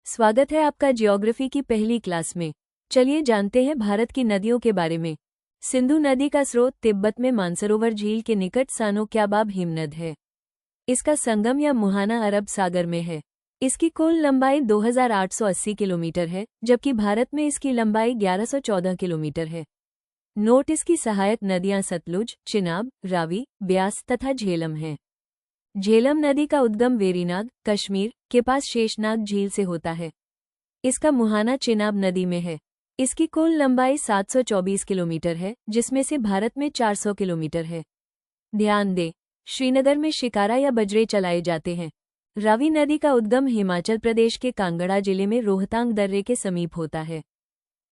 स्वागत है आपका ज्योग्राफी की पहली क्लास में। चलिए जानते हैं भारत की नदियों के बारे में। सिंधु नदी का स्रोत तिब्बत में मानसरोवर झील के निकट सानो क्याबाब हिमनद है। इसका संगम या मुहाना अरब सागर में है। इसकी कुल लंबाई 2880 किलोमीटर है, जबकि भारत में इसकी लंबाई 1114 किलोमीटर है। नोट: इसकी सहायक नदियां सतलुज, चिनाब, रावी, ब्यास तथा झेलम हैं। झेलम नदी का उद्गम वेरीनाग, कश्मीर के पास शेषनाग झील से होता है। इसका मुहाना चिनाब नदी में है। इसकी कुल लंबाई 724 किलोमीटर है, जिसमें से भारत में 400 किलोमीटर है। ध्यान दें, श्रीनगर में शिकारा या बजरे चलाए जाते हैं। रावी नदी का उद्गम हिमाचल प्रदेश के कांगड़ा जिले में रोहतांग दर्रे के समीप होता है।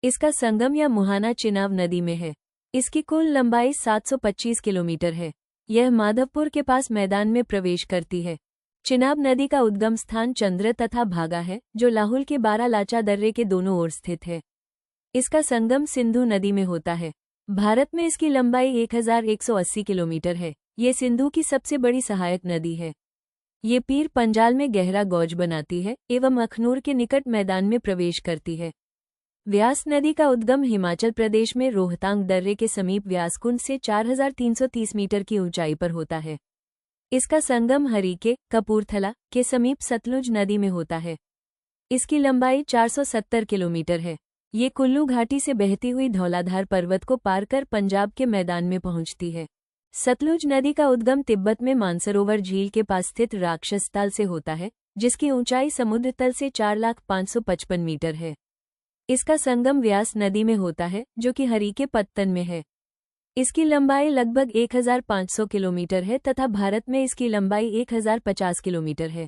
इसका संगम या मुहाना चिनाब नदी में है। इसकी कुल लंबाई 725 किलोमीटर है। यह माधवपुर के पास मैदान में प्रवेश करती है। चिनाब नदी का उद्गम स्थान चंद्र तथा भागा है, जो लाहुल के बारालाचा दर्रे के दोनों ओर स्थित है। इसका संगम सिंधु नदी में होता है। भारत में इसकी लंबाई 1180 किलोमीटर है। ये सिंधु की सबसे बड़ी सहायक नदी है। ये पीर पंजाल में गहरा गौज बनाती है एवं अखनूर के निकट मैदान में प्रवेश करती है। व्यास नदी का उद्गम हिमाचल प्रदेश में रोहतांग दर्रे के समीप व्यासकुंड से 4330 मीटर की ऊंचाई पर होता है। इसका संगम हरीके, कपूरथला के समीप सतलुज नदी में होता है। इसकी लंबाई 470 किलोमीटर है। ये कुल्लू घाटी से बहती हुई धौलाधार पर्वत को पार कर पंजाब के मैदान में पहुंचती है। सतलुज नदी का उद्गम तिब्बत में मानसरोवर झील के पास स्थित राक्षसताल से होता है, जिसकी ऊंचाई समुद्र तल से 4,555 मीटर है। इसका संगम व्यास नदी में होता है, जो कि हरीके पत्तन में है। इसकी लंबाई लगभग 1500 किलोमीटर है तथा भारत में इसकी लंबाई 1050 किलोमीटर है।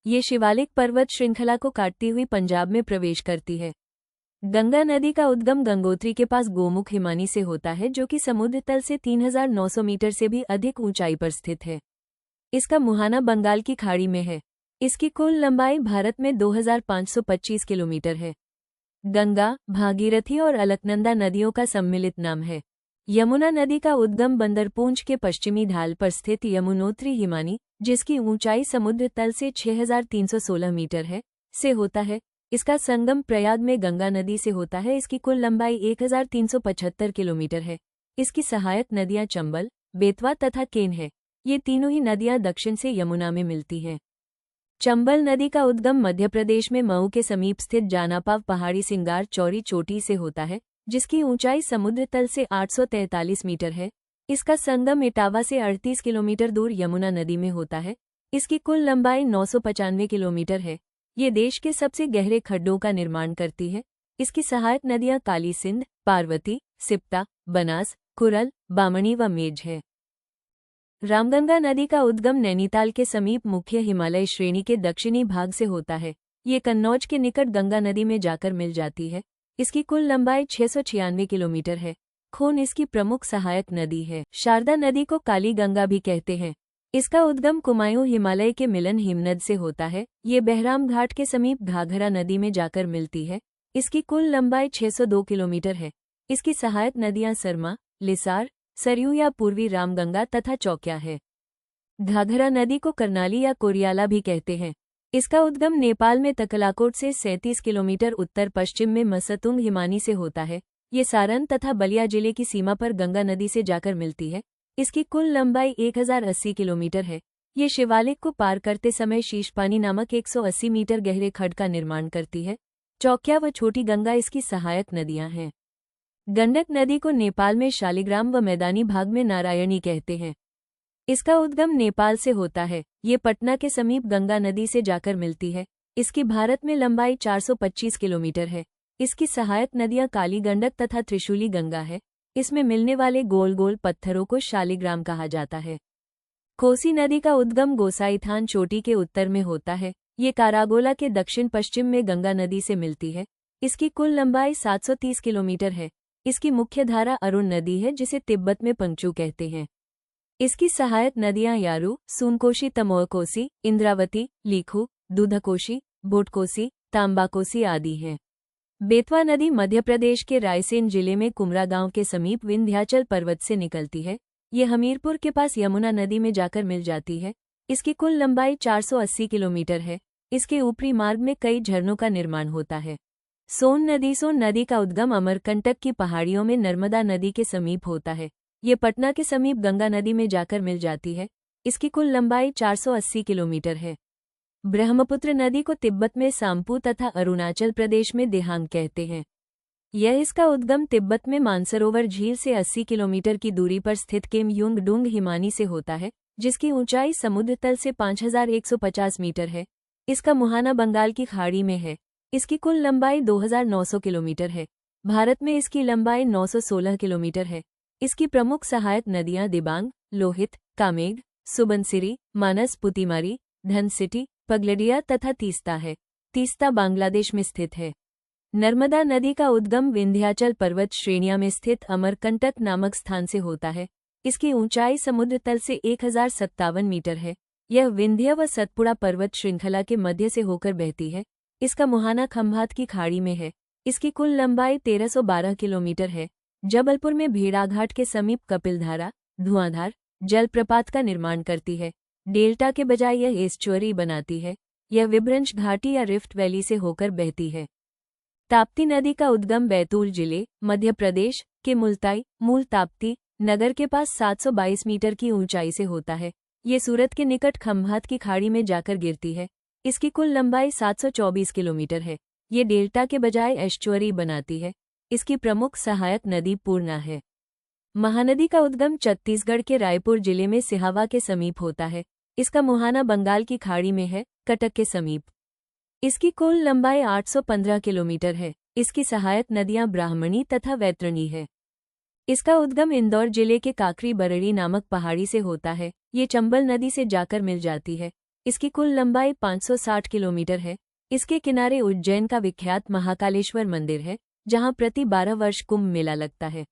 ये शिवालिक पर्वत श्रृंखला को काटती हुई पंजाब में प्रवेश करती है। गंगा नदी का उद्गम गंगोत्री के पास गोमुख हिमानी से होता है, जो कि समुद्र तल से 3900 मीटर से भी अधिक ऊंचाई पर स्थित है। इसका मुहाना बंगाल की खाड़ी में है। इसकी कुल लंबाई भारत में 2525 किलोमीटर है। गंगा, भागीरथी और अलकनंदा नदियों का सम्मिलित नाम है। यमुना नदी का उद्गम बंदरपूंछ के पश्चिमी ढाल पर स्थित यमुनोत्री हिमानी, जिसकी ऊंचाई समुद्र तल से 6316 मीटर है, से होता है। इसका संगम प्रयाग में गंगा नदी से होता है। इसकी कुल लंबाई 1375 किलोमीटर है। इसकी सहायक नदियां चंबल, बेतवा तथा केन है। ये तीनों ही नदियां दक्षिण से यमुना में मिलती हैं। चंबल नदी का उद्गम मध्य प्रदेश में मऊ के समीप स्थित जानापाव पहाड़ी सिंगार चौरी चोटी से होता है, जिसकी ऊंचाई समुद्र तल से 843 मीटर है। इसका संगम इटावा से 38 किलोमीटर दूर यमुना नदी में होता है। इसकी कुल लंबाई 995 किलोमीटर है। ये देश के सबसे गहरे खड्डों का निर्माण करती है। इसकी सहायक नदियां काली सिंध, पार्वती, सिप्ता, बनास, कुरल, बामणी व मेज है। रामगंगा नदी का उद्गम नैनीताल के समीप मुख्य हिमालय श्रेणी के दक्षिणी भाग से होता है। ये कन्नौज के निकट गंगा नदी में जाकर मिल जाती है। इसकी कुल लंबाई 696 किलोमीटर है। खोन इसकी प्रमुख सहायक नदी है। शारदा नदी को काली गंगा भी कहते हैं। इसका उद्गम कुमायूं हिमालय के मिलन हिमनद से होता है। ये बहराम घाट के समीप घाघरा नदी में जाकर मिलती है। इसकी कुल लंबाई 602 किलोमीटर है। इसकी सहायक नदियां सरमा, लिसार, सरयू या पूर्वी रामगंगा तथा चौकिया है। घाघरा नदी को करनाली या कोरियाला भी कहते हैं। इसका उद्गम नेपाल में तकलाकोट से 37 किलोमीटर उत्तर पश्चिम में मसतुंग हिमानी से होता है। ये सारण तथा बलिया जिले की सीमा पर गंगा नदी से जाकर मिलती है। इसकी कुल लंबाई 1080 किलोमीटर है। ये शिवालिक को पार करते समय शीशपानी नामक 180 मीटर गहरे खड्ड का निर्माण करती है। चौकिया व छोटी गंगा इसकी सहायक नदियां हैं। गंडक नदी को नेपाल में शालिग्राम व मैदानी भाग में नारायणी कहते हैं। इसका उद्गम नेपाल से होता है। ये पटना के समीप गंगा नदी से जाकर मिलती है। इसकी भारत में लंबाई 425 किलोमीटर है। इसकी सहायक नदियां काली गंडक तथा त्रिशूली गंगा है। इसमें मिलने वाले गोल गोल पत्थरों को शालिग्राम कहा जाता है। कोसी नदी का उद्गम गोसाईथान चोटी के उत्तर में होता है। ये कारागोला के दक्षिण पश्चिम में गंगा नदी से मिलती है। इसकी कुल लंबाई 730 किलोमीटर है। इसकी मुख्य धारा अरुण नदी है, जिसे तिब्बत में पंचू कहते हैं। इसकी सहायक नदियां यारू, सूनकोशी, तमोहकोसी, इंद्रावती, लीखू, दूधकोशी, भोटकोसी, तांबाकोसी आदि हैं। बेतवा नदी मध्य प्रदेश के रायसेन जिले में कुमरा गांव के समीप विंध्याचल पर्वत से निकलती है। ये हमीरपुर के पास यमुना नदी में जाकर मिल जाती है। इसकी कुल लंबाई 480 किलोमीटर है। इसके ऊपरी मार्ग में कई झरनों का निर्माण होता है। सोन नदी का उद्गम अमरकंटक की पहाड़ियों में नर्मदा नदी के समीप होता है। ये पटना के समीप गंगा नदी में जाकर मिल जाती है। इसकी कुल लंबाई 480 किलोमीटर है। ब्रह्मपुत्र नदी को तिब्बत में साम्पू तथा अरुणाचल प्रदेश में देहांग कहते हैं। यह इसका उद्गम तिब्बत में मानसरोवर झील से 80 किलोमीटर की दूरी पर स्थित केमयुंगडुंग हिमानी से होता है, जिसकी ऊंचाई समुद्र तल से 5150 मीटर है। इसका मुहाना बंगाल की खाड़ी में है। इसकी कुल लंबाई 2900 किलोमीटर है। भारत में इसकी लंबाई 916 किलोमीटर है। इसकी प्रमुख सहायक नदियां दिबांग, लोहित, कामेग, सुबनसिरी, मानस, पुतिमारी, धनसिटी, पगलडिया तथा तीस्ता है। तीस्ता बांग्लादेश में स्थित है। नर्मदा नदी का उद्गम विंध्याचल पर्वत श्रेणियां में स्थित अमरकंटक नामक स्थान से होता है। इसकी ऊंचाई समुद्र तल से 1057 मीटर है। यह विंध्य व सतपुड़ा पर्वत श्रृंखला के मध्य से होकर बहती है। इसका मुहाना खंभात की खाड़ी में है। इसकी कुल लंबाई 1312 किलोमीटर है। जबलपुर में भेड़ाघाट के समीप कपिलधारा, धुआंधार जलप्रपात का निर्माण करती है। डेल्टा के बजाय यह एस्चुअरी बनाती है। यह विभ्रंश घाटी या रिफ्ट वैली से होकर बहती है। ताप्ती नदी का उद्गम बैतूल जिले, मध्य प्रदेश के मुल्ताई, मूल ताप्ती नगर के पास 722 मीटर की ऊंचाई से होता है। ये सूरत के निकट खंभात की खाड़ी में जाकर गिरती है। इसकी कुल लंबाई 724 किलोमीटर है। ये डेल्टा के बजाय एस्चुअरी बनाती है। इसकी प्रमुख सहायक नदी पूर्णा है। महानदी का उद्गम छत्तीसगढ़ के रायपुर जिले में सिहावा के समीप होता है। इसका मुहाना बंगाल की खाड़ी में है, कटक के समीप। इसकी कुल लंबाई 815 किलोमीटर है। इसकी सहायक नदियां ब्राह्मणी तथा वैतरणी है। इसका उद्गम इंदौर जिले के काकरी बरड़ी नामक पहाड़ी से होता है। ये चंबल नदी से जाकर मिल जाती है। इसकी कुल लंबाई 560 किलोमीटर है। इसके किनारे उज्जैन का विख्यात महाकालेश्वर मंदिर है, जहां प्रति 12 वर्ष कुंभ मेला लगता है।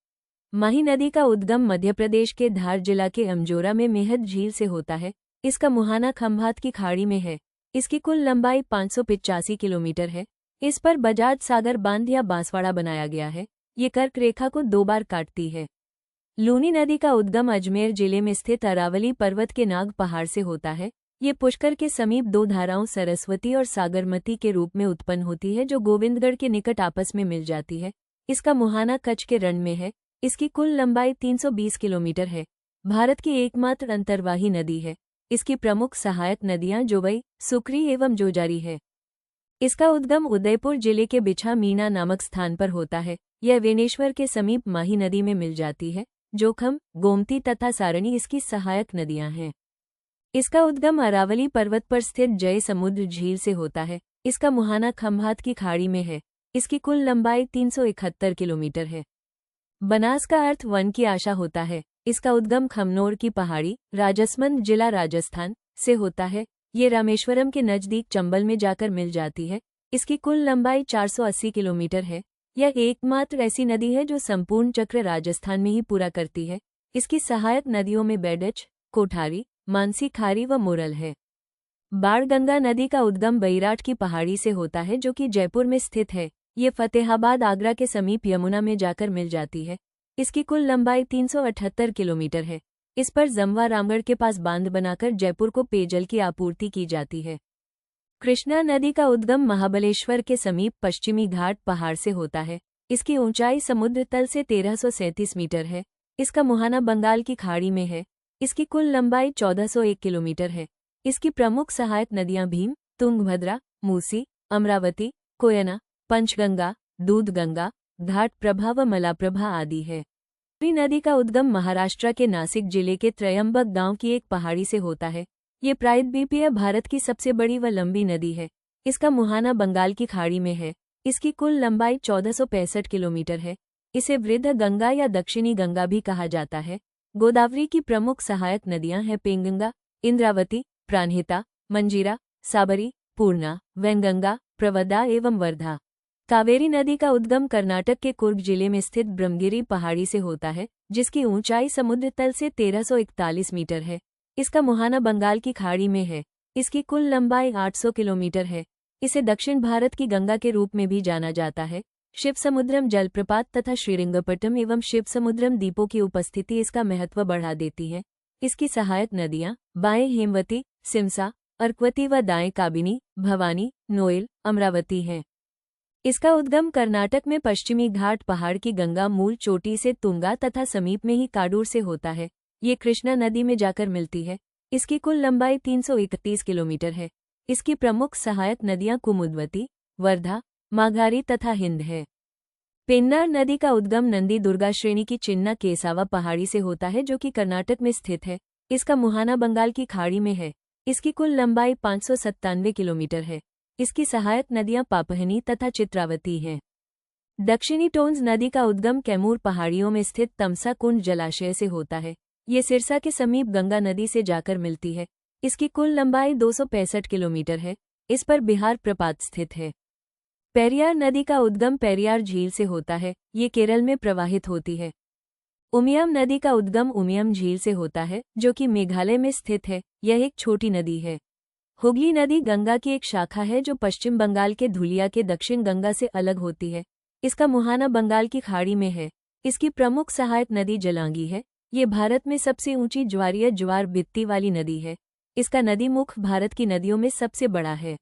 माही नदी का उद्गम मध्य प्रदेश के धार जिला के अमजोरा में मेहद झील से होता है। इसका मुहाना खंभात की खाड़ी में है। इसकी कुल लंबाई 585 किलोमीटर है। इस पर बजाज सागर बांध या बांसवाड़ा बनाया गया है। ये कर्क रेखा को 2 बार काटती है। लूनी नदी का उद्गम अजमेर जिले में स्थित अरावली पर्वत के नाग पहाड़ से होता है। ये पुष्कर के समीप 2 धाराओं सरस्वती और सागरमती के रूप में उत्पन्न होती है, जो गोविंदगढ़ के निकट आपस में मिल जाती है। इसका मुहाना कच्छ के रण में है। इसकी कुल लंबाई 320 किलोमीटर है। भारत की एकमात्र अंतर्वाही नदी है। इसकी प्रमुख सहायक नदियां जोवई, सुकरी एवं जोजारी है। इसका उद्गम उदयपुर जिले के बिछा मीना नामक स्थान पर होता है। यह वेनेश्वर के समीप माही नदी में मिल जाती है। जोखम, गोमती तथा सारणी इसकी सहायक नदियां हैं। इसका उद्गम अरावली पर्वत पर स्थित जय समुद्र झील से होता है। इसका मुहाना खंभात की खाड़ी में है। इसकी कुल लंबाई 371 किलोमीटर है। बनास का अर्थ वन की आशा होता है। इसका उद्गम खमनोर की पहाड़ी, राजसमंद जिला राजस्थान से होता है। ये रामेश्वरम के नजदीक चंबल में जाकर मिल जाती है। इसकी कुल लंबाई 480 किलोमीटर है। यह एकमात्र ऐसी नदी है जो संपूर्ण चक्र राजस्थान में ही पूरा करती है। इसकी सहायक नदियों में बेडच, कोठारी, मानसी खारी व मुरल है। बाणगंगा नदी का उद्गम बैराट की पहाड़ी से होता है, जो कि जयपुर में स्थित है। ये फतेहाबाद आगरा के समीप यमुना में जाकर मिल जाती है। इसकी कुल लंबाई 378 किलोमीटर है। इस पर जमवा रामगढ़ के पास बांध बनाकर जयपुर को पेयजल की आपूर्ति की जाती है। कृष्णा नदी का उद्गम महाबलेश्वर के समीप पश्चिमी घाट पहाड़ से होता है। इसकी ऊंचाई समुद्र तल से 1337 मीटर है। इसका मुहाना बंगाल की खाड़ी में है। इसकी कुल लंबाई 1401 किलोमीटर है। इसकी प्रमुख सहायक नदियां भीम, तुंगभद्रा, मूसी, अमरावती, कोयना, पंचगंगा, दूधगंगा, घाट प्रभा व मलाप्रभा आदि है। नदी का उद्गम महाराष्ट्र के नासिक जिले के त्रयंबक गांव की एक पहाड़ी से होता है। ये प्रायद्वीपीय भारत की सबसे बड़ी व लंबी नदी है। इसका मुहाना बंगाल की खाड़ी में है। इसकी कुल लंबाई 1465 किलोमीटर है। इसे वृद्ध गंगा या दक्षिणी गंगा भी कहा जाता है। गोदावरी की प्रमुख सहायक नदियां हैं पेंगंगा, इंद्रावती, प्राणहिता, मंजीरा, साबरी, पूर्णा, वैनगंगा, प्रवदा एवं वर्धा। कावेरी नदी का उद्गम कर्नाटक के कुर्ग जिले में स्थित ब्रह्मगिरी पहाड़ी से होता है, जिसकी ऊंचाई समुद्र तल से 1341 मीटर है। इसका मुहाना बंगाल की खाड़ी में है। इसकी कुल लंबाई 800 किलोमीटर है। इसे दक्षिण भारत की गंगा के रूप में भी जाना जाता है। शिवसमुद्रम जलप्रपात तथा श्रीरंगपट्टम एवं शिवसमुद्रम द्वीपों की उपस्थिति इसका महत्व बढ़ा देती है। इसकी सहायक नदियां बाएं हेमवती, सिमसा, अर्कवती व दाएं काबिनी, भवानी, नोएल, अमरावती हैं। इसका उद्गम कर्नाटक में पश्चिमी घाट पहाड़ की गंगा मूल चोटी से तुंगा तथा समीप में ही काडूर से होता है। ये कृष्णा नदी में जाकर मिलती है। इसकी कुल लंबाई 331 किलोमीटर है। इसकी प्रमुख सहायक नदियां कुमुदवती, वर्धा, माघारी तथा हिंद है। पेन्नार नदी का उद्गम नंदी दुर्गा श्रेणी की चिन्ना केसावा पहाड़ी से होता है, जो कि कर्नाटक में स्थित है। इसका मुहाना बंगाल की खाड़ी में है। इसकी कुल लंबाई 597 किलोमीटर है। इसकी सहायक नदियां पापहनी तथा चित्रावती हैं। दक्षिणी टोन्स नदी का उद्गम कैमूर पहाड़ियों में स्थित तमसा कुंड जलाशय से होता है। ये सिरसा के समीप गंगा नदी से जाकर मिलती है। इसकी कुल लंबाई 265 किलोमीटर है। इस पर बिहार प्रपात स्थित है। पेरियार नदी का उद्गम पेरियार झील से होता है। ये केरल में प्रवाहित होती है। उमियम नदी का उद्गम उमियम झील से होता है, जो कि मेघालय में स्थित है। यह एक छोटी नदी है। हुगली नदी गंगा की एक शाखा है, जो पश्चिम बंगाल के धुलिया के दक्षिण गंगा से अलग होती है। इसका मुहाना बंगाल की खाड़ी में है। इसकी प्रमुख सहायक नदी जलांगी है। ये भारत में सबसे ऊंची ज्वारीय ज्वार भित्ति वाली नदी है। इसका नदी मुख भारत की नदियों में सबसे बड़ा है।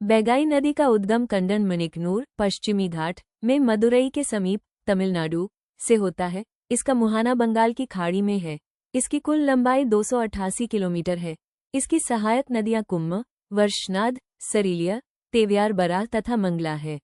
बैगाई नदी का उद्गम कंडन मणिकनूर, पश्चिमी घाट में मदुरई के समीप, तमिलनाडु से होता है। इसका मुहाना बंगाल की खाड़ी में है। इसकी कुल लंबाई 288 किलोमीटर है। इसकी सहायक नदियां कुम्म, वर्षनाद, सरीलिया, तेव्यार बराह तथा मंगला है।